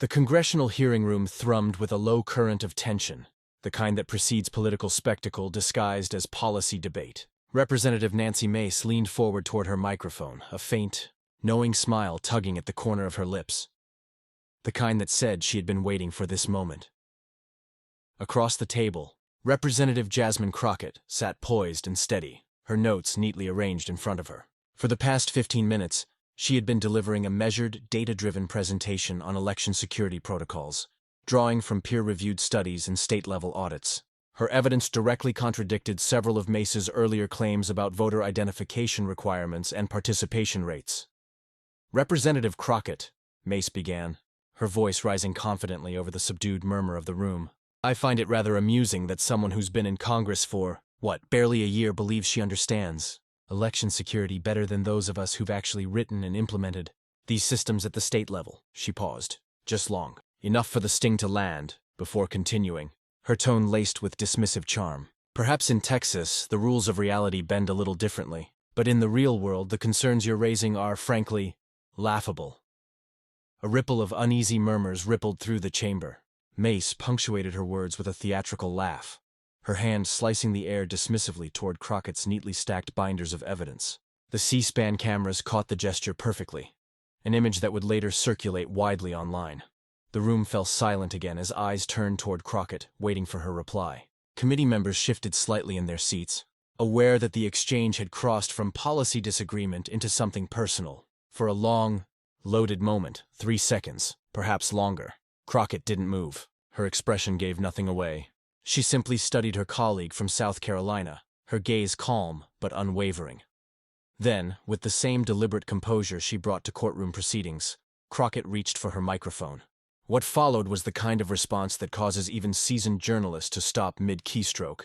The congressional hearing room thrummed with a low current of tension, the kind that precedes political spectacle disguised as policy debate. Representative Nancy Mace leaned forward toward her microphone, a faint, knowing smile tugging at the corner of her lips. The kind that said she had been waiting for this moment. Across the table, Representative Jasmine Crockett sat poised and steady, her notes neatly arranged in front of her. For the past 15 minutes, she had been delivering a measured, data-driven presentation on election security protocols, drawing from peer-reviewed studies and state-level audits. Her evidence directly contradicted several of Mace's earlier claims about voter identification requirements and participation rates. Representative Crockett, Mace began, her voice rising confidently over the subdued murmur of the room. I find it rather amusing that someone who's been in Congress for, barely a year believes she understands election security better than those of us who've actually written and implemented these systems at the state level. She paused, just long enough for the sting to land, before continuing, her tone laced with dismissive charm. Perhaps in Texas, the rules of reality bend a little differently, but in the real world, the concerns you're raising are, frankly, laughable. A ripple of uneasy murmurs rippled through the chamber. Mace punctuated her words with a theatrical laugh, her hand slicing the air dismissively toward Crockett's neatly stacked binders of evidence. The C-SPAN cameras caught the gesture perfectly, an image that would later circulate widely online. The room fell silent again as eyes turned toward Crockett, waiting for her reply. Committee members shifted slightly in their seats, aware that the exchange had crossed from policy disagreement into something personal. For a long, loaded moment, 3 seconds, perhaps longer, Crockett didn't move. Her expression gave nothing away. She simply studied her colleague from South Carolina, her gaze calm but unwavering. Then, with the same deliberate composure she brought to courtroom proceedings, Crockett reached for her microphone. What followed was the kind of response that causes even seasoned journalists to stop mid-keystroke.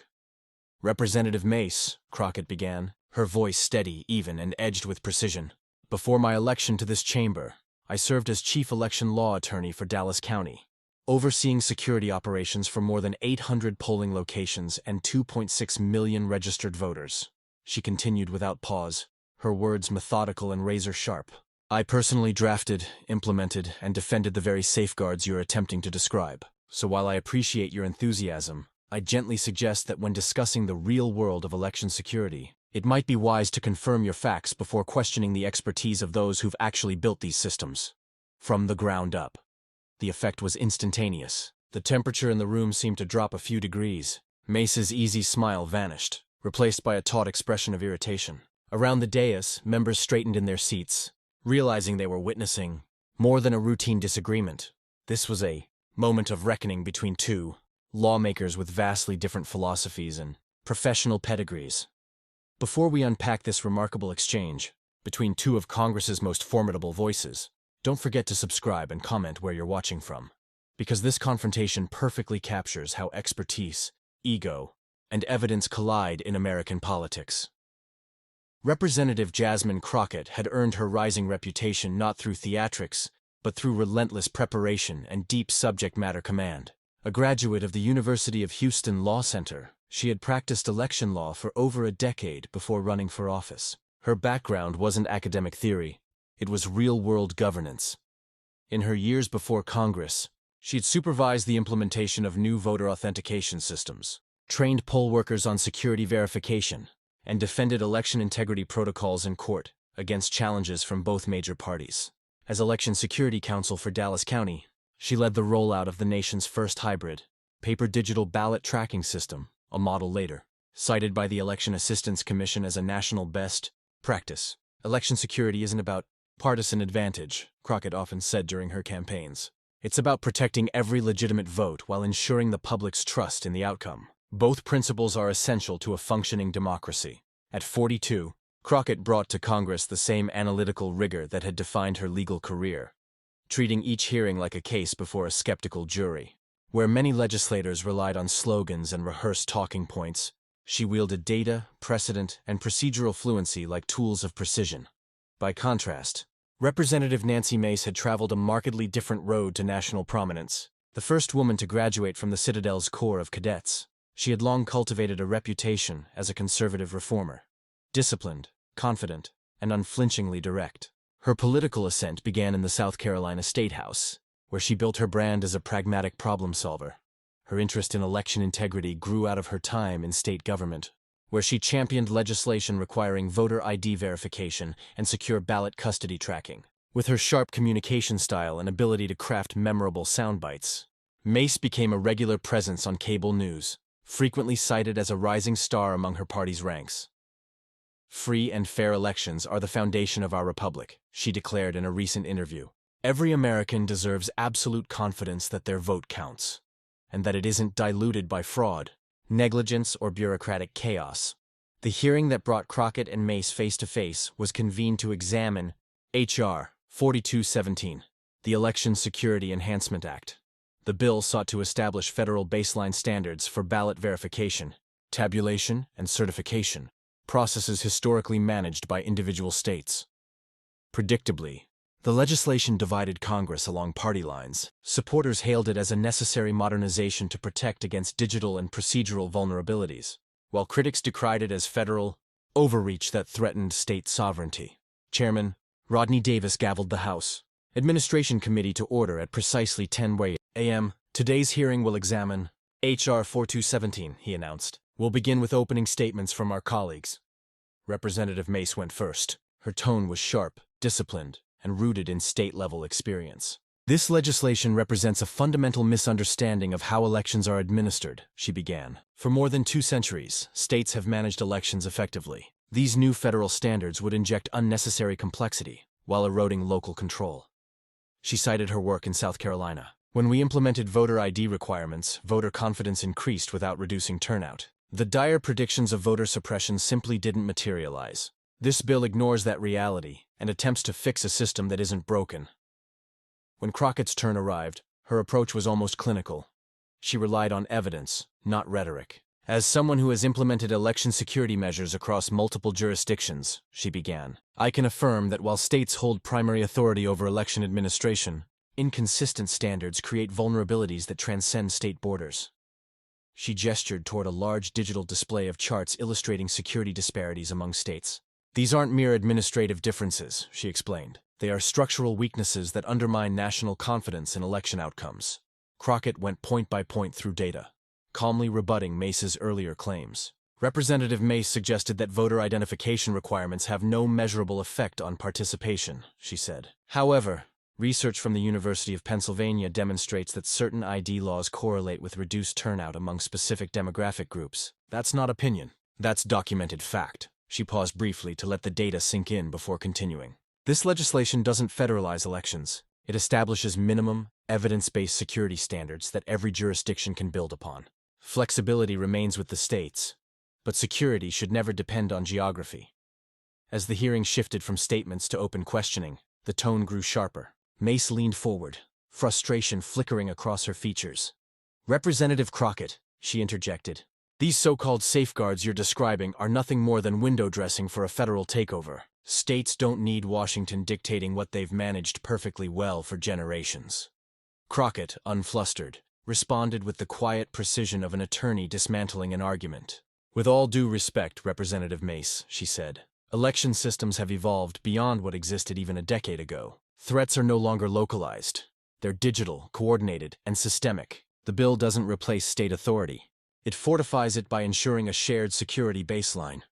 Representative Mace, Crockett began, her voice steady, even, and edged with precision. Before my election to this chamber, I served as chief election law attorney for Dallas County, overseeing security operations for more than 800 polling locations and 2.6 million registered voters. She continued without pause, her words methodical and razor-sharp. I personally drafted, implemented, and defended the very safeguards you're attempting to describe. So while I appreciate your enthusiasm, I gently suggest that when discussing the real world of election security, it might be wise to confirm your facts before questioning the expertise of those who've actually built these systems. From the ground up. The effect was instantaneous. The temperature in the room seemed to drop a few degrees. Mace's easy smile vanished, replaced by a taut expression of irritation. Around the dais, members straightened in their seats, realizing they were witnessing more than a routine disagreement. This was a moment of reckoning between two lawmakers with vastly different philosophies and professional pedigrees. Before we unpack this remarkable exchange between two of Congress's most formidable voices, don't forget to subscribe and comment where you're watching from, because this confrontation perfectly captures how expertise, ego, and evidence collide in American politics. Representative Jasmine Crockett had earned her rising reputation not through theatrics, but through relentless preparation and deep subject matter command. A graduate of the University of Houston Law Center, she had practiced election law for over a decade before running for office. Her background wasn't academic theory, it was real-world governance. In her years before Congress, she had supervised the implementation of new voter authentication systems, trained poll workers on security verification, and defended election integrity protocols in court against challenges from both major parties. As Election Security Counsel for Dallas County, she led the rollout of the nation's first hybrid, paper-digital ballot tracking system, a model later cited by the Election Assistance Commission as a national best practice. Election security isn't about partisan advantage, Crockett often said during her campaigns. It's about protecting every legitimate vote while ensuring the public's trust in the outcome. Both principles are essential to a functioning democracy. At 42, Crockett brought to Congress the same analytical rigor that had defined her legal career, treating each hearing like a case before a skeptical jury. Where many legislators relied on slogans and rehearsed talking points, she wielded data, precedent, and procedural fluency like tools of precision. By contrast, Representative Nancy Mace had traveled a markedly different road to national prominence. The first woman to graduate from the Citadel's Corps of Cadets, she had long cultivated a reputation as a conservative reformer. Disciplined, confident, and unflinchingly direct. Her political ascent began in the South Carolina State House, where she built her brand as a pragmatic problem solver. Her interest in election integrity grew out of her time in state government, where she championed legislation requiring voter ID verification and secure ballot custody tracking. With her sharp communication style and ability to craft memorable soundbites, Mace became a regular presence on cable news, frequently cited as a rising star among her party's ranks. "Free and fair elections are the foundation of our republic," she declared in a recent interview. "Every American deserves absolute confidence that their vote counts, and that it isn't diluted by fraud, negligence, or bureaucratic chaos." The hearing that brought Crockett and Mace face-to-face was convened to examine H.R. 4217, the Election Security Enhancement Act. The bill sought to establish federal baseline standards for ballot verification, tabulation, and certification, processes historically managed by individual states. Predictably, the legislation divided Congress along party lines. Supporters hailed it as a necessary modernization to protect against digital and procedural vulnerabilities, while critics decried it as federal overreach that threatened state sovereignty. Chairman Rodney Davis gavelled the House Administration Committee to order at precisely 10 a.m. "Today's hearing will examine H.R. 4217, he announced. "We'll begin with opening statements from our colleagues." Representative Mace went first. Her tone was sharp, disciplined, and rooted in state-level experience. "This legislation represents a fundamental misunderstanding of how elections are administered," she began. "For more than 2 centuries, states have managed elections effectively. These new federal standards would inject unnecessary complexity while eroding local control." She cited her work in South Carolina. "When we implemented voter ID requirements, voter confidence increased without reducing turnout. The dire predictions of voter suppression simply didn't materialize. This bill ignores that reality and attempts to fix a system that isn't broken." When Crockett's turn arrived, her approach was almost clinical. She relied on evidence, not rhetoric. "As someone who has implemented election security measures across multiple jurisdictions," she began, "I can affirm that while states hold primary authority over election administration, inconsistent standards create vulnerabilities that transcend state borders." She gestured toward a large digital display of charts illustrating security disparities among states. "These aren't mere administrative differences," she explained. "They are structural weaknesses that undermine national confidence in election outcomes." Crockett went point by point through data, calmly rebutting Mace's earlier claims. Representative Mace suggested that voter identification requirements have no measurable effect on participation, she said. "However, research from the University of Pennsylvania demonstrates that certain ID laws correlate with reduced turnout among specific demographic groups. That's not opinion. That's documented fact." She paused briefly to let the data sink in before continuing. "This legislation doesn't federalize elections. It establishes minimum, evidence-based security standards that every jurisdiction can build upon. Flexibility remains with the states, but security should never depend on geography." As the hearing shifted from statements to open questioning, the tone grew sharper. Mace leaned forward, frustration flickering across her features. "Representative Crockett," she interjected, "these so-called safeguards you're describing are nothing more than window dressing for a federal takeover. States don't need Washington dictating what they've managed perfectly well for generations." Crockett, unflustered, responded with the quiet precision of an attorney dismantling an argument. "With all due respect, Representative Mace," she said, "election systems have evolved beyond what existed even a decade ago. Threats are no longer localized. They're digital, coordinated, and systemic. The bill doesn't replace state authority. It fortifies it by ensuring a shared security baseline."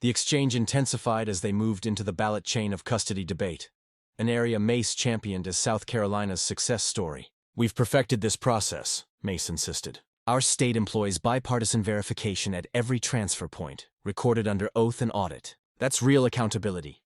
The exchange intensified as they moved into the ballot chain of custody debate, an area Mace championed as South Carolina's success story. "We've perfected this process," Mace insisted. "Our state employs bipartisan verification at every transfer point, recorded under oath and audit. That's real accountability."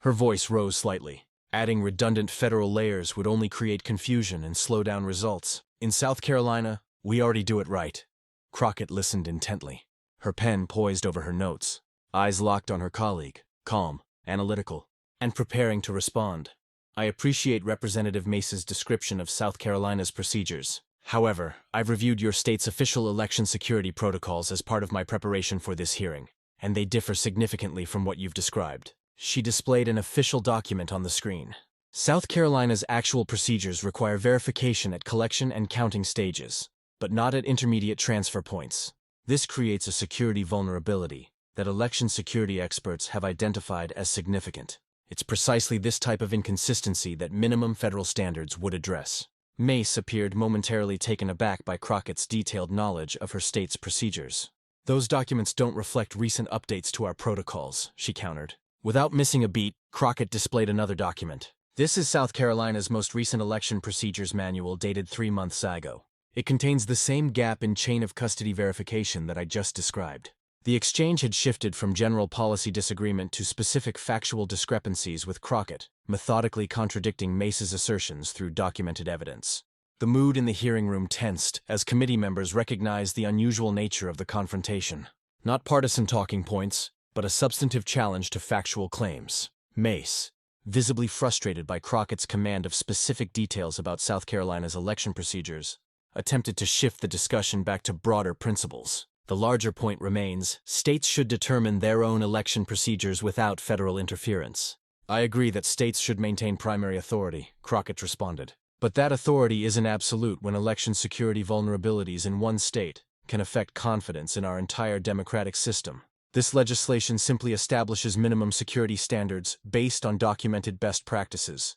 Her voice rose slightly. "Adding redundant federal layers would only create confusion and slow down results. In South Carolina, we already do it right." Crockett listened intently, her pen poised over her notes, eyes locked on her colleague, calm, analytical, and preparing to respond. "I appreciate Representative Mace's description of South Carolina's procedures. However, I've reviewed your state's official election security protocols as part of my preparation for this hearing, and they differ significantly from what you've described." She displayed an official document on the screen. "South Carolina's actual procedures require verification at collection and counting stages, but not at intermediate transfer points. This creates a security vulnerability that election security experts have identified as significant. It's precisely this type of inconsistency that minimum federal standards would address. Mace appeared momentarily taken aback by Crockett's detailed knowledge of her state's procedures. "Those documents don't reflect recent updates to our protocols," she countered. Without missing a beat, Crockett displayed another document. "This is South Carolina's most recent election procedures manual dated 3 months ago. It contains the same gap in chain of custody verification that I just described." The exchange had shifted from general policy disagreement to specific factual discrepancies, with Crockett methodically contradicting Mace's assertions through documented evidence. The mood in the hearing room tensed as committee members recognized the unusual nature of the confrontation. Not partisan talking points, but a substantive challenge to factual claims. Mace, visibly frustrated by Crockett's command of specific details about South Carolina's election procedures, attempted to shift the discussion back to broader principles. "The larger point remains, states should determine their own election procedures without federal interference." "I agree that states should maintain primary authority," Crockett responded. "But that authority isn't absolute when election security vulnerabilities in one state can affect confidence in our entire democratic system. This legislation simply establishes minimum security standards based on documented best practices,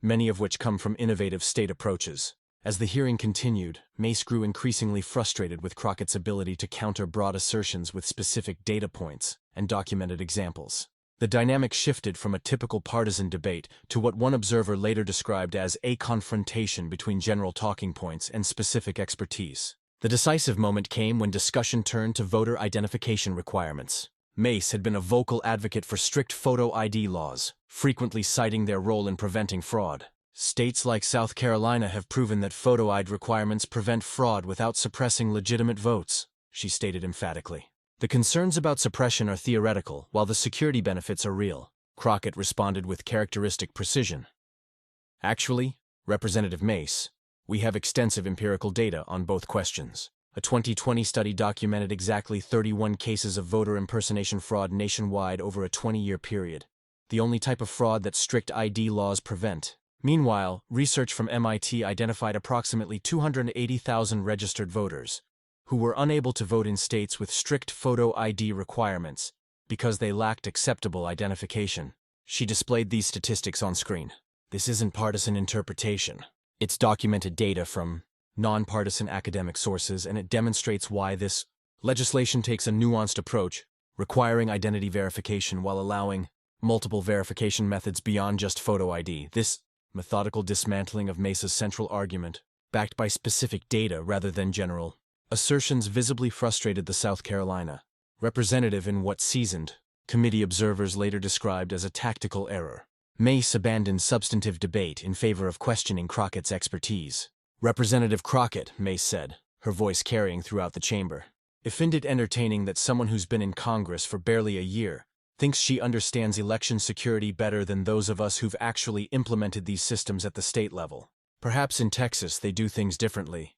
many of which come from innovative state approaches." As the hearing continued, Mace grew increasingly frustrated with Crockett's ability to counter broad assertions with specific data points and documented examples. The dynamic shifted from a typical partisan debate to what one observer later described as a confrontation between general talking points and specific expertise. The decisive moment came when discussion turned to voter identification requirements. Mace had been a vocal advocate for strict photo ID laws, frequently citing their role in preventing fraud. "States like South Carolina have proven that photo ID requirements prevent fraud without suppressing legitimate votes," she stated emphatically. "The concerns about suppression are theoretical, while the security benefits are real," Crockett responded with characteristic precision. "Actually, Representative Mace, we have extensive empirical data on both questions. A 2020 study documented exactly 31 cases of voter impersonation fraud nationwide over a 20-year period, the only type of fraud that strict ID laws prevent. Meanwhile, research from MIT identified approximately 280,000 registered voters who were unable to vote in states with strict photo ID requirements because they lacked acceptable identification." She displayed these statistics on screen. "This isn't partisan interpretation. It's documented data from nonpartisan academic sources, and it demonstrates why this legislation takes a nuanced approach, requiring identity verification while allowing multiple verification methods beyond just photo ID. This methodical dismantling of Mace's central argument, backed by specific data rather than general assertions, visibly frustrated the South Carolina representative in what seasoned committee observers later described as a tactical error. Mace abandoned substantive debate in favor of questioning Crockett's expertise. "Representative Crockett," Mace said, her voice carrying throughout the chamber, "I find it entertaining that someone who's been in Congress for barely a year thinks she understands election security better than those of us who've actually implemented these systems at the state level. Perhaps in Texas they do things differently.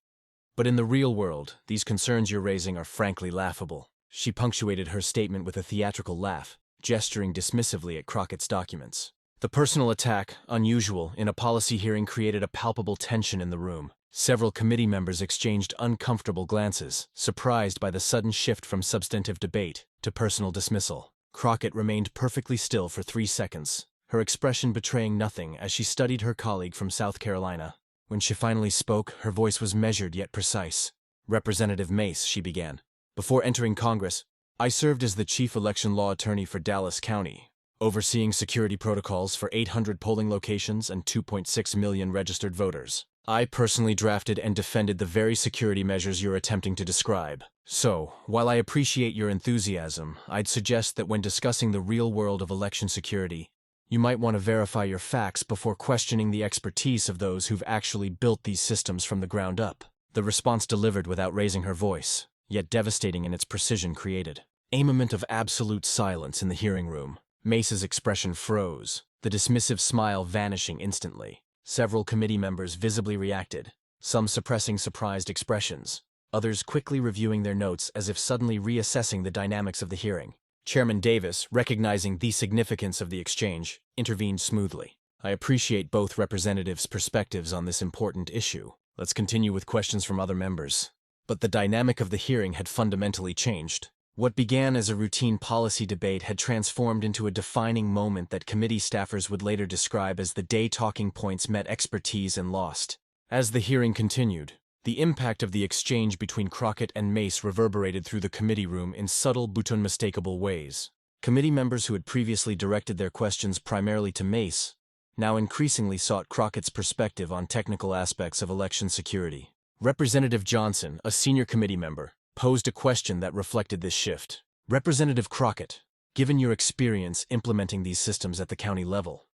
But in the real world, these concerns you're raising are frankly laughable." She punctuated her statement with a theatrical laugh, gesturing dismissively at Crockett's documents. The personal attack, unusual in a policy hearing, created a palpable tension in the room. Several committee members exchanged uncomfortable glances, surprised by the sudden shift from substantive debate to personal dismissal. Crockett remained perfectly still for 3 seconds, her expression betraying nothing as she studied her colleague from South Carolina. When she finally spoke, her voice was measured yet precise. "Representative Mace," she began, "before entering Congress, I served as the chief election law attorney for Dallas County, overseeing security protocols for 800 polling locations and 2.6 million registered voters. I personally drafted and defended the very security measures you're attempting to describe. So, while I appreciate your enthusiasm, I'd suggest that when discussing the real world of election security, you might want to verify your facts before questioning the expertise of those who've actually built these systems from the ground up." The response, delivered without raising her voice, yet devastating in its precision, created a moment of absolute silence in the hearing room. Mace's expression froze, the dismissive smile vanishing instantly. Several committee members visibly reacted, some suppressing surprised expressions, others quickly reviewing their notes as if suddenly reassessing the dynamics of the hearing. Chairman Davis, recognizing the significance of the exchange, intervened smoothly. "I appreciate both representatives' perspectives on this important issue. Let's continue with questions from other members." But the dynamic of the hearing had fundamentally changed. What began as a routine policy debate had transformed into a defining moment that committee staffers would later describe as the day talking points met expertise and lost. As the hearing continued, the impact of the exchange between Crockett and Mace reverberated through the committee room in subtle but unmistakable ways. Committee members who had previously directed their questions primarily to Mace now increasingly sought Crockett's perspective on technical aspects of election security. Representative Johnson, a senior committee member, posed a question that reflected this shift. Representative Crockett, given your experience implementing these systems at the county level,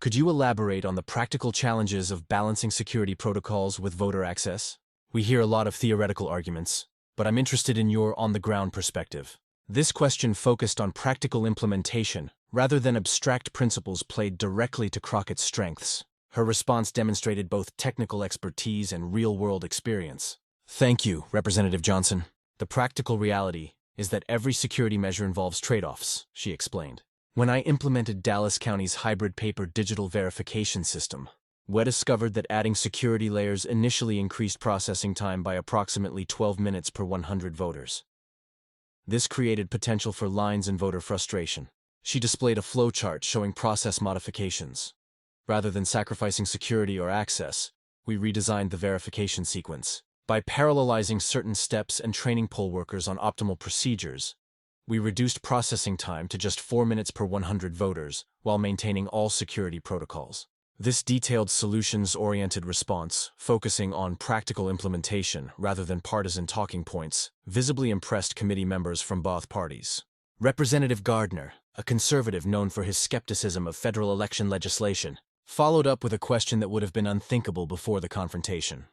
could you elaborate on the practical challenges of balancing security protocols with voter access? We hear a lot of theoretical arguments, but I'm interested in your on-the-ground perspective. This question focused on practical implementation rather than abstract principles played directly to Crockett's strengths. Her response demonstrated both technical expertise and real-world experience. Thank you, Representative Johnson. The practical reality is that every security measure involves trade-offs, she explained. When I implemented Dallas County's hybrid paper-digital verification system, we discovered that adding security layers initially increased processing time by approximately 12 minutes per 100 voters. This created potential for lines and voter frustration. She displayed a flowchart showing process modifications. Rather than sacrificing security or access, we redesigned the verification sequence. By parallelizing certain steps and training poll workers on optimal procedures, we reduced processing time to just 4 minutes per 100 voters while maintaining all security protocols. This detailed solutions-oriented response, focusing on practical implementation rather than partisan talking points, visibly impressed committee members from both parties. Representative Gardner, a conservative known for his skepticism of federal election legislation, followed up with a question that would have been unthinkable before the confrontation.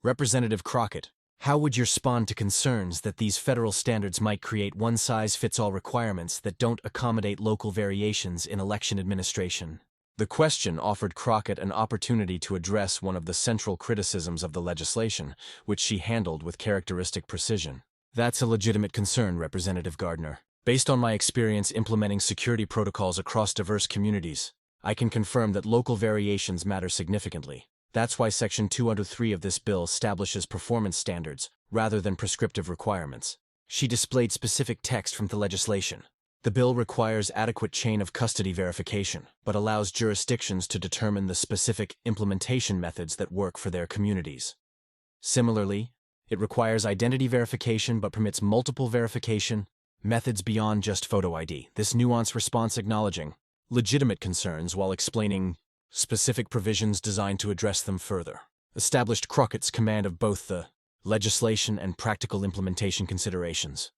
Representative Crockett, how would you respond to concerns that these federal standards might create one-size-fits-all requirements that don't accommodate local variations in election administration? The question offered Crockett an opportunity to address one of the central criticisms of the legislation, which she handled with characteristic precision. That's a legitimate concern, Representative Gardner. Based on my experience implementing security protocols across diverse communities, I can confirm that local variations matter significantly. That's why Section 203 of this bill establishes performance standards rather than prescriptive requirements. She displayed specific text from the legislation. The bill requires adequate chain of custody verification, but allows jurisdictions to determine the specific implementation methods that work for their communities. Similarly, it requires identity verification but permits multiple verification methods beyond just photo ID. This nuanced response acknowledging legitimate concerns while explaining specific provisions designed to address them further, established Crockett's command of both the legislation and practical implementation considerations.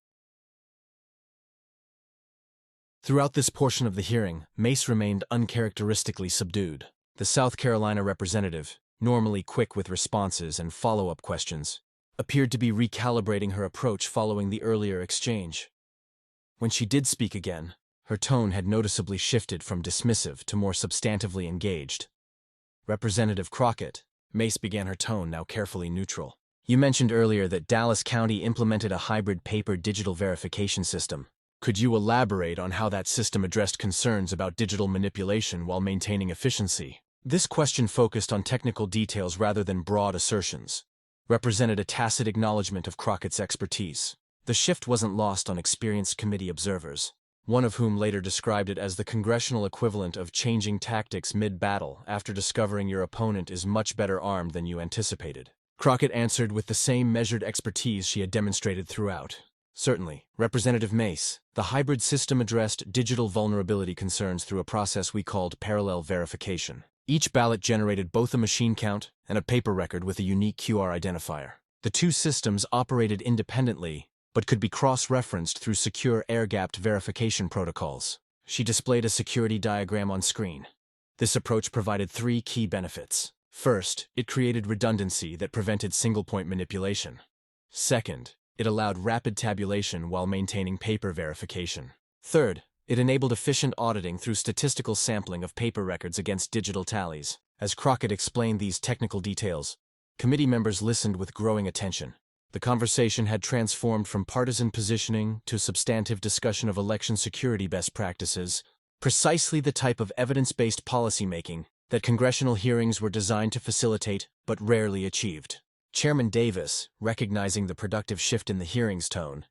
Throughout this portion of the hearing, Mace remained uncharacteristically subdued. The South Carolina representative, normally quick with responses and follow-up questions, appeared to be recalibrating her approach following the earlier exchange. When she did speak again, her tone had noticeably shifted from dismissive to more substantively engaged. Representative Crockett, Mace began her tone now carefully neutral. You mentioned earlier that Dallas County implemented a hybrid paper-digital verification system. Could you elaborate on how that system addressed concerns about digital manipulation while maintaining efficiency? This question focused on technical details rather than broad assertions, represented a tacit acknowledgement of Crockett's expertise. The shift wasn't lost on experienced committee observers, one of whom later described it as the congressional equivalent of changing tactics mid-battle after discovering your opponent is much better armed than you anticipated. Crockett answered with the same measured expertise she had demonstrated throughout. Certainly, Representative Mace, the hybrid system addressed digital vulnerability concerns through a process we called parallel verification. Each ballot generated both a machine count and a paper record with a unique QR identifier. The two systems operated independently, but could be cross-referenced through secure air-gapped verification protocols. She displayed a security diagram on screen. This approach provided 3 key benefits. First, it created redundancy that prevented single-point manipulation. Second, it allowed rapid tabulation while maintaining paper verification. Third, it enabled efficient auditing through statistical sampling of paper records against digital tallies. As Crockett explained these technical details, committee members listened with growing attention. The conversation had transformed from partisan positioning to substantive discussion of election security best practices, precisely the type of evidence-based policymaking that congressional hearings were designed to facilitate but rarely achieved. Chairman Davis, recognizing the productive shift in the hearing's tone,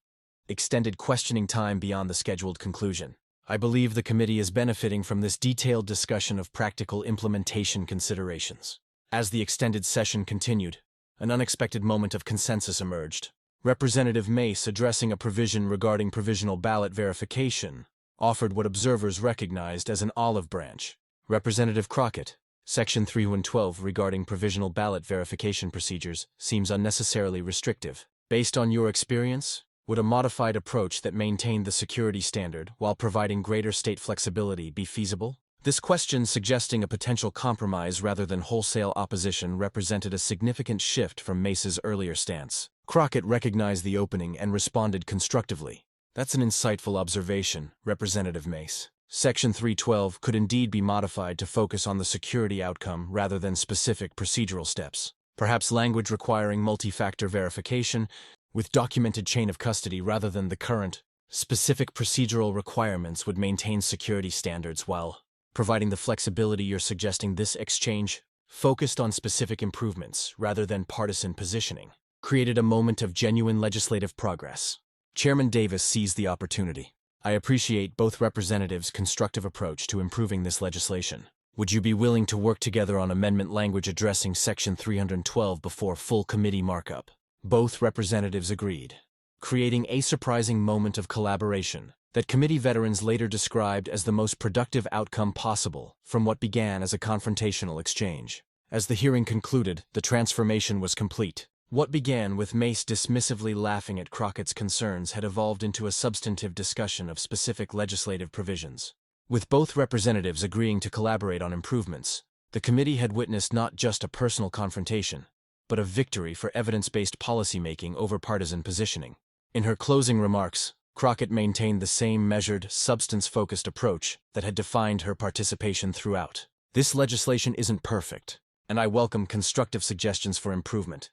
extended questioning time beyond the scheduled conclusion. I believe the committee is benefiting from this detailed discussion of practical implementation considerations. As the extended session continued, an unexpected moment of consensus emerged. Representative Mace, addressing a provision regarding provisional ballot verification, offered what observers recognized as an olive branch. Representative Crockett, Section 3112 regarding provisional ballot verification procedures seems unnecessarily restrictive. Based on your experience, would a modified approach that maintained the security standard while providing greater state flexibility be feasible? This question, suggesting a potential compromise rather than wholesale opposition, represented a significant shift from Mace's earlier stance. Crockett recognized the opening and responded constructively. That's an insightful observation, Representative Mace. Section 312 could indeed be modified to focus on the security outcome rather than specific procedural steps. Perhaps language requiring multi-factor verification with documented chain of custody rather than the current specific procedural requirements would maintain security standards while providing the flexibility you're suggesting. This exchange, focused on specific improvements rather than partisan positioning, created a moment of genuine legislative progress. Chairman Davis seized the opportunity. I appreciate both representatives' constructive approach to improving this legislation. Would you be willing to work together on amendment language addressing Section 312 before full committee markup? Both representatives agreed, creating a surprising moment of collaboration that committee veterans later described as the most productive outcome possible from what began as a confrontational exchange. As the hearing concluded, the transformation was complete. What began with Mace dismissively laughing at Crockett's concerns had evolved into a substantive discussion of specific legislative provisions. With both representatives agreeing to collaborate on improvements, the committee had witnessed not just a personal confrontation, but a victory for evidence-based policymaking over partisan positioning. In her closing remarks, Crockett maintained the same measured, substance-focused approach that had defined her participation throughout. This legislation isn't perfect, and I welcome constructive suggestions for improvement.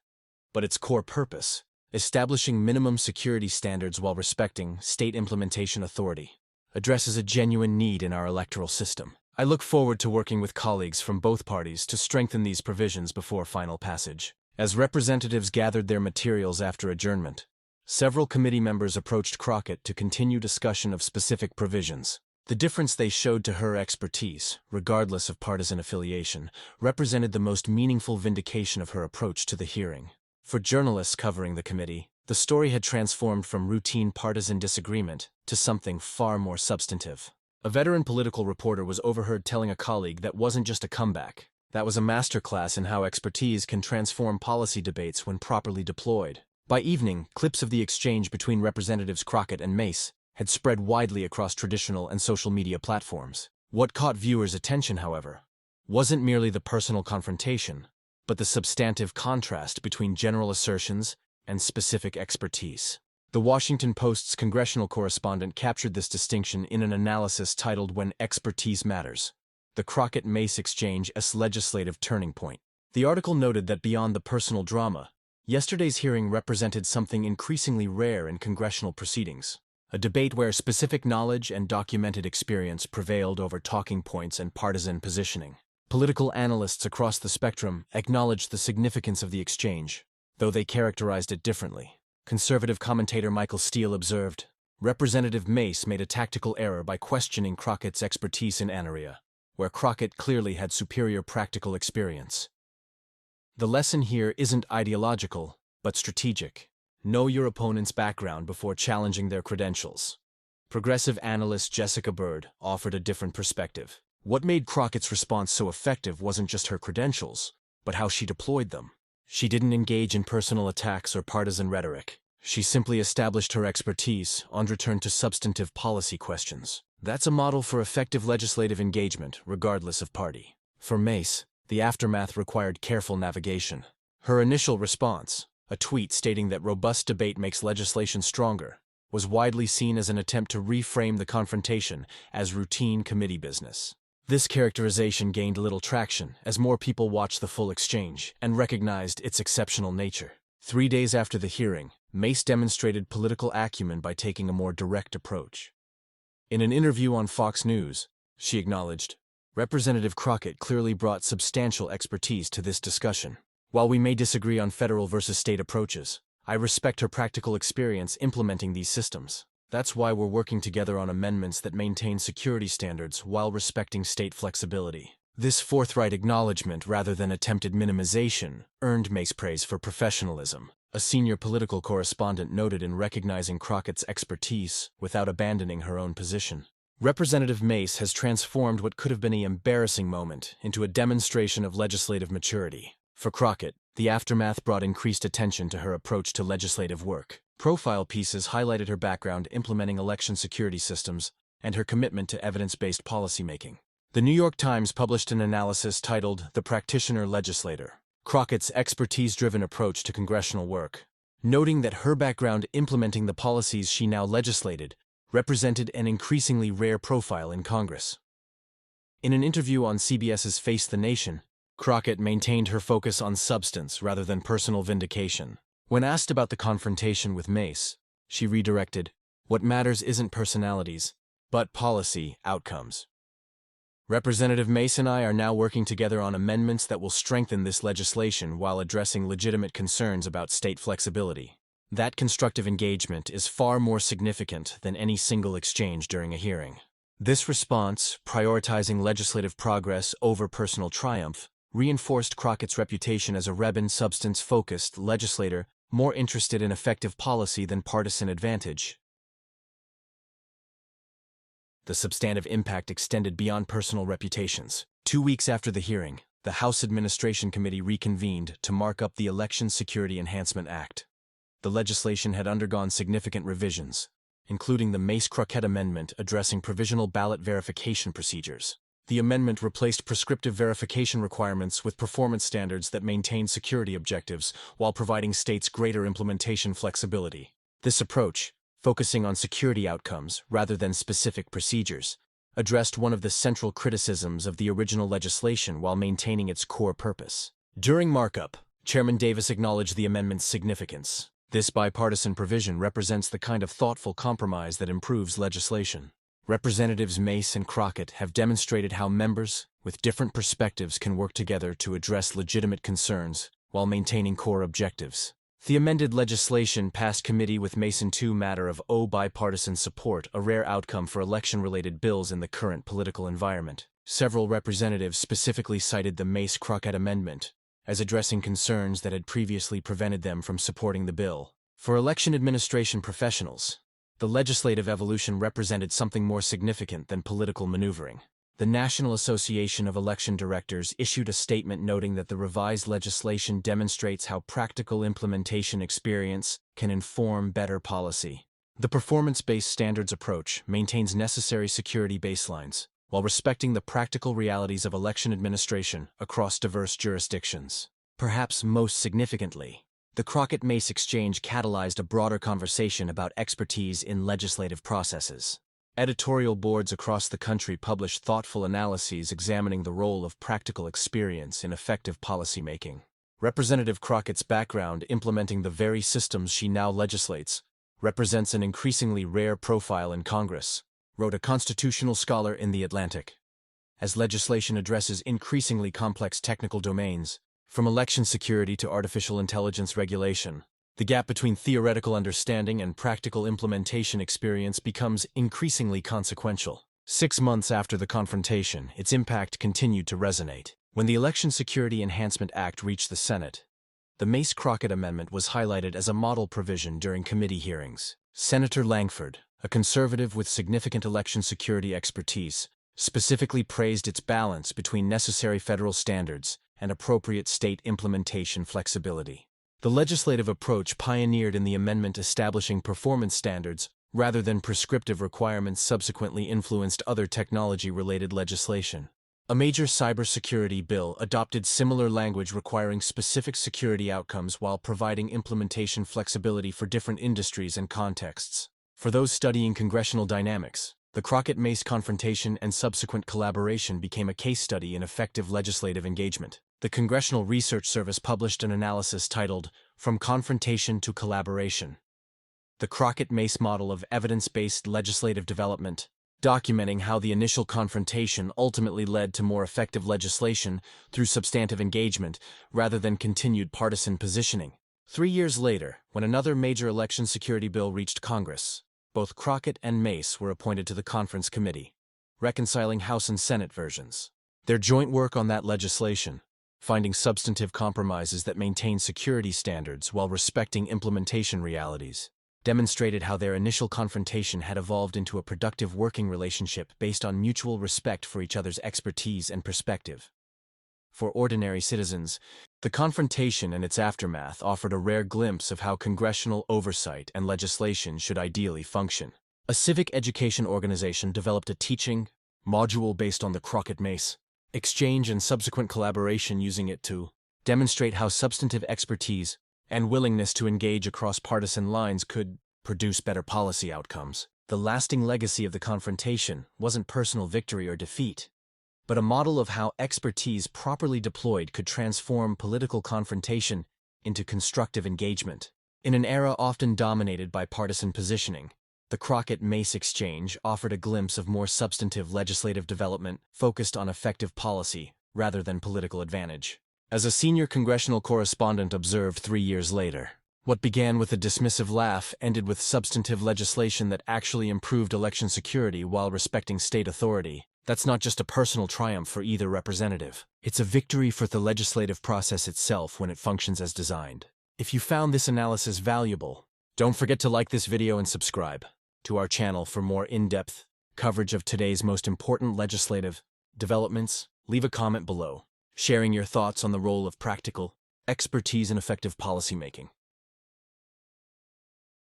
But its core purpose, establishing minimum security standards while respecting state implementation authority, addresses a genuine need in our electoral system. I look forward to working with colleagues from both parties to strengthen these provisions before final passage. As representatives gathered their materials after adjournment, several committee members approached Crockett to continue discussion of specific provisions. The difference they showed to her expertise, regardless of partisan affiliation, represented the most meaningful vindication of her approach to the hearing. For journalists covering the committee, the story had transformed from routine partisan disagreement to something far more substantive. A veteran political reporter was overheard telling a colleague that wasn't just a comeback. That was a masterclass in how expertise can transform policy debates when properly deployed. By evening, clips of the exchange between Representatives Crockett and Mace had spread widely across traditional and social media platforms. What caught viewers' attention, however, wasn't merely the personal confrontation, but the substantive contrast between general assertions and specific expertise. The Washington Post's congressional correspondent captured this distinction in an analysis titled "When Expertise Matters: The Crockett-Mace Exchange as Legislative Turning Point." The article noted that beyond the personal drama, yesterday's hearing represented something increasingly rare in congressional proceedings, a debate where specific knowledge and documented experience prevailed over talking points and partisan positioning. Political analysts across the spectrum acknowledged the significance of the exchange, though they characterized it differently. Conservative commentator Michael Steele observed, Representative Mace made a tactical error by questioning Crockett's expertise in an area where Crockett clearly had superior practical experience. The lesson here isn't ideological, but strategic. Know your opponent's background before challenging their credentials. Progressive analyst Jessica Bird offered a different perspective. What made Crockett's response so effective wasn't just her credentials, but how she deployed them. She didn't engage in personal attacks or partisan rhetoric. She simply established her expertise and returned to substantive policy questions. That's a model for effective legislative engagement, regardless of party. For Mace, the aftermath required careful navigation. Her initial response, a tweet stating that robust debate makes legislation stronger, was widely seen as an attempt to reframe the confrontation as routine committee business. This characterization gained little traction as more people watched the full exchange and recognized its exceptional nature. 3 days after the hearing, Mace demonstrated political acumen by taking a more direct approach. In an interview on Fox News, she acknowledged, Representative Crockett clearly brought substantial expertise to this discussion. While we may disagree on federal versus state approaches, I respect her practical experience implementing these systems. That's why we're working together on amendments that maintain security standards while respecting state flexibility. This forthright acknowledgement, rather than attempted minimization, earned Mace praise for professionalism. A senior political correspondent noted in recognizing Crockett's expertise without abandoning her own position. Representative Mace has transformed what could have been an embarrassing moment into a demonstration of legislative maturity. For Crockett, the aftermath brought increased attention to her approach to legislative work. Profile pieces highlighted her background implementing election security systems and her commitment to evidence-based policymaking. The New York Times published an analysis titled "The Practitioner Legislator: Crockett's Expertise-Driven Approach to Congressional Work," noting that her background implementing the policies she now legislated represented an increasingly rare profile in Congress. In an interview on CBS's Face the Nation, Crockett maintained her focus on substance rather than personal vindication. When asked about the confrontation with Mace, she redirected, "What matters isn't personalities, but policy outcomes. Representative Mace and I are now working together on amendments that will strengthen this legislation while addressing legitimate concerns about state flexibility." That constructive engagement is far more significant than any single exchange during a hearing. This response, prioritizing legislative progress over personal triumph, reinforced Crockett's reputation as a rebel, substance-focused legislator more interested in effective policy than partisan advantage. The substantive impact extended beyond personal reputations. 2 weeks after the hearing, the House Administration Committee reconvened to mark up the Election Security Enhancement Act. The legislation had undergone significant revisions, including the Mace-Crockett Amendment addressing provisional ballot verification procedures. The amendment replaced prescriptive verification requirements with performance standards that maintained security objectives while providing states greater implementation flexibility. This approach, focusing on security outcomes rather than specific procedures, addressed one of the central criticisms of the original legislation while maintaining its core purpose. During markup, Chairman Davis acknowledged the amendment's significance. This bipartisan provision represents the kind of thoughtful compromise that improves legislation. Representatives Mace and Crockett have demonstrated how members with different perspectives can work together to address legitimate concerns while maintaining core objectives. The amended legislation passed committee with Mace and two matter of bipartisan support, a rare outcome for election-related bills in the current political environment. Several representatives specifically cited the Mace-Crockett Amendment as addressing concerns that had previously prevented them from supporting the bill. For election administration professionals, the legislative evolution represented something more significant than political maneuvering. The National Association of Election Directors issued a statement noting that the revised legislation demonstrates how practical implementation experience can inform better policy. The performance-based standards approach maintains necessary security baselines while respecting the practical realities of election administration across diverse jurisdictions. Perhaps most significantly, the Crockett-Mace exchange catalyzed a broader conversation about expertise in legislative processes. Editorial boards across the country published thoughtful analyses examining the role of practical experience in effective policymaking. Representative Crockett's background implementing the very systems she now legislates represents an increasingly rare profile in Congress, wrote a constitutional scholar in The Atlantic. As legislation addresses increasingly complex technical domains, from election security to artificial intelligence regulation, the gap between theoretical understanding and practical implementation experience becomes increasingly consequential. 6 months after the confrontation, its impact continued to resonate. When the Election Security Enhancement Act reached the Senate, the Mace-Crockett Amendment was highlighted as a model provision during committee hearings. Senator Langford, a conservative with significant election security expertise, specifically praised its balance between necessary federal standards and appropriate state implementation flexibility. The legislative approach pioneered in the amendment establishing performance standards rather than prescriptive requirements subsequently influenced other technology-related legislation. A major cybersecurity bill adopted similar language requiring specific security outcomes while providing implementation flexibility for different industries and contexts. For those studying congressional dynamics, the Crockett-Mace confrontation and subsequent collaboration became a case study in effective legislative engagement. The Congressional Research Service published an analysis titled "From Confrontation to Collaboration: The Crockett-Mace Model of Evidence-Based Legislative Development," documenting how the initial confrontation ultimately led to more effective legislation through substantive engagement rather than continued partisan positioning. 3 years later, when another major election security bill reached Congress, both Crockett and Mace were appointed to the conference committee, reconciling House and Senate versions. Their joint work on that legislation, finding substantive compromises that maintain security standards while respecting implementation realities, demonstrated how their initial confrontation had evolved into a productive working relationship based on mutual respect for each other's expertise and perspective. For ordinary citizens, the confrontation and its aftermath offered a rare glimpse of how congressional oversight and legislation should ideally function. A civic education organization developed a teaching module based on the Crockett-Mace exchange and subsequent collaboration, using it to demonstrate how substantive expertise and willingness to engage across partisan lines could produce better policy outcomes. The lasting legacy of the confrontation wasn't personal victory or defeat, but a model of how expertise properly deployed could transform political confrontation into constructive engagement. In an era often dominated by partisan positioning, the Crockett-Mace exchange offered a glimpse of more substantive legislative development focused on effective policy rather than political advantage. As a senior congressional correspondent observed 3 years later, what began with a dismissive laugh ended with substantive legislation that actually improved election security while respecting state authority. That's not just a personal triumph for either representative. It's a victory for the legislative process itself when it functions as designed. If you found this analysis valuable, don't forget to like this video and subscribe to our channel for more in-depth coverage of today's most important legislative developments. Leave a comment below, sharing your thoughts on the role of practical expertise in effective policymaking.